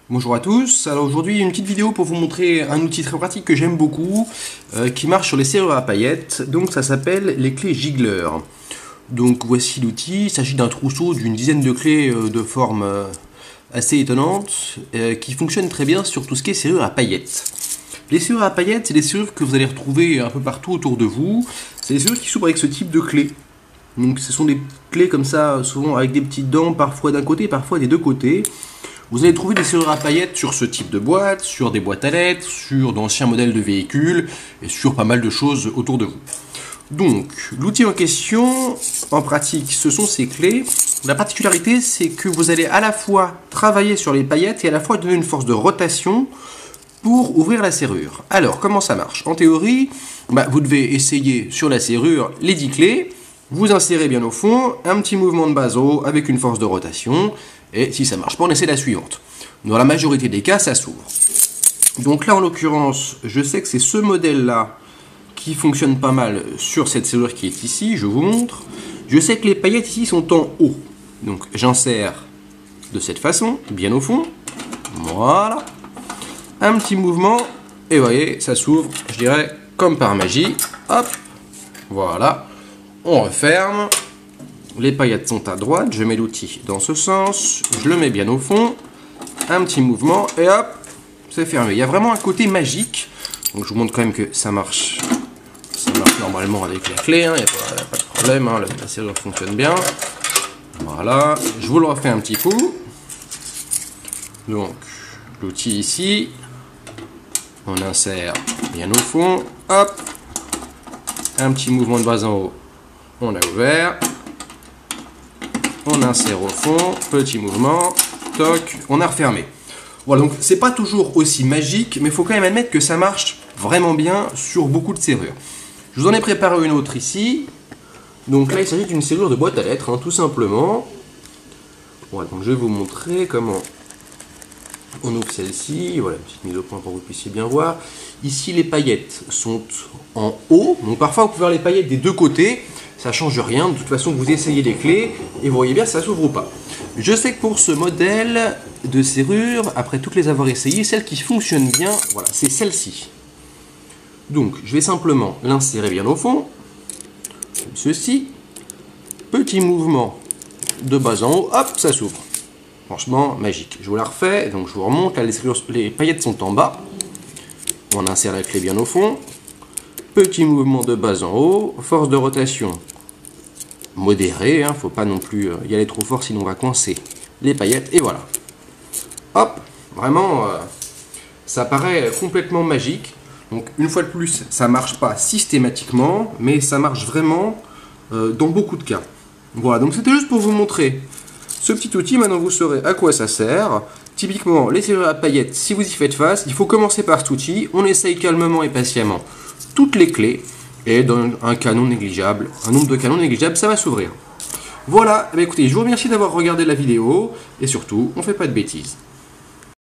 Bonjour à tous, alors aujourd'hui une petite vidéo pour vous montrer un outil très pratique que j'aime beaucoup qui marche sur les serrures à paillettes, donc ça s'appelle les clés Jiggler. Donc voici l'outil, il s'agit d'un trousseau d'une dizaine de clés de forme assez étonnante qui fonctionne très bien sur tout ce qui est serrure à paillettes. Les serrures à paillettes, c'est des serrures que vous allez retrouver un peu partout autour de vous, c'est des serrures qui s'ouvrent avec ce type de clés. Donc ce sont des clés comme ça, souvent avec des petites dents, parfois d'un côté, parfois des deux côtés. Vous allez trouver des serrures à paillettes sur ce type de boîte, sur des boîtes à lettres, sur d'anciens modèles de véhicules et sur pas mal de choses autour de vous. Donc, l'outil en question, en pratique, ce sont ces clés. La particularité, c'est que vous allez à la fois travailler sur les paillettes et à la fois donner une force de rotation pour ouvrir la serrure. Alors, comment ça marche? En théorie, vous devez essayer sur la serrure les 10 clés, vous insérez bien au fond, un petit mouvement de base en haut avec une force de rotation, et si ça marche pas, on essaie la suivante. Dans la majorité des cas, ça s'ouvre. Donc là, en l'occurrence, je sais que c'est ce modèle-là qui fonctionne pas mal sur cette serrure qui est ici, je vous montre. Je sais que les paillettes ici sont en haut. Donc j'insère de cette façon, bien au fond. Voilà. Un petit mouvement, et vous voyez, ça s'ouvre, je dirais, comme par magie. Hop, voilà. On referme. Les paillettes sont à droite, je mets l'outil dans ce sens, je le mets bien au fond, un petit mouvement et hop, c'est fermé. Il y a vraiment un côté magique, donc je vous montre quand même que ça marche normalement avec la clé, il n'y a pas de problème, la serrure fonctionne bien. Voilà, je vous le refais un petit coup. Donc l'outil ici, on insère bien au fond, hop, un petit mouvement de base en haut, on a ouvert. On insère au fond, petit mouvement, toc, on a refermé. Voilà, donc c'est pas toujours aussi magique, mais il faut quand même admettre que ça marche vraiment bien sur beaucoup de serrures. Je vous en ai préparé une autre ici. Donc là, il s'agit d'une serrure de boîte à lettres, tout simplement. Voilà, donc je vais vous montrer comment on ouvre celle-ci. Voilà, petite mise au point pour que vous puissiez bien voir. Ici, les paillettes sont en haut. Donc parfois, vous pouvez voir les paillettes des deux côtés. Ça change rien, de toute façon vous essayez les clés et vous voyez bien ça s'ouvre ou pas. Je sais que pour ce modèle de serrure, après toutes les avoir essayées, celle qui fonctionne bien, voilà, c'est celle-ci. Donc je vais simplement l'insérer bien au fond, comme ceci. Petit mouvement de bas en haut, hop, ça s'ouvre. Franchement, magique. Je vous la refais, donc je vous remonte, là les paillettes sont en bas. On insère la clé bien au fond. Petit mouvement de bas en haut, force de rotation modérée, faut pas non plus y aller trop fort sinon on va coincer les paillettes, et voilà. Hop, vraiment, ça paraît complètement magique. Donc une fois de plus, ça marche pas systématiquement, mais ça marche vraiment dans beaucoup de cas. Voilà, donc c'était juste pour vous montrer ce petit outil, maintenant vous saurez à quoi ça sert. Typiquement, les serrures à paillettes, si vous y faites face, il faut commencer par cet outil, on essaye calmement et patiemment toutes les clés, et dans un cas non négligeable, un nombre de cas non négligeable, ça va s'ouvrir. Voilà, écoutez, je vous remercie d'avoir regardé la vidéo, et surtout, on ne fait pas de bêtises.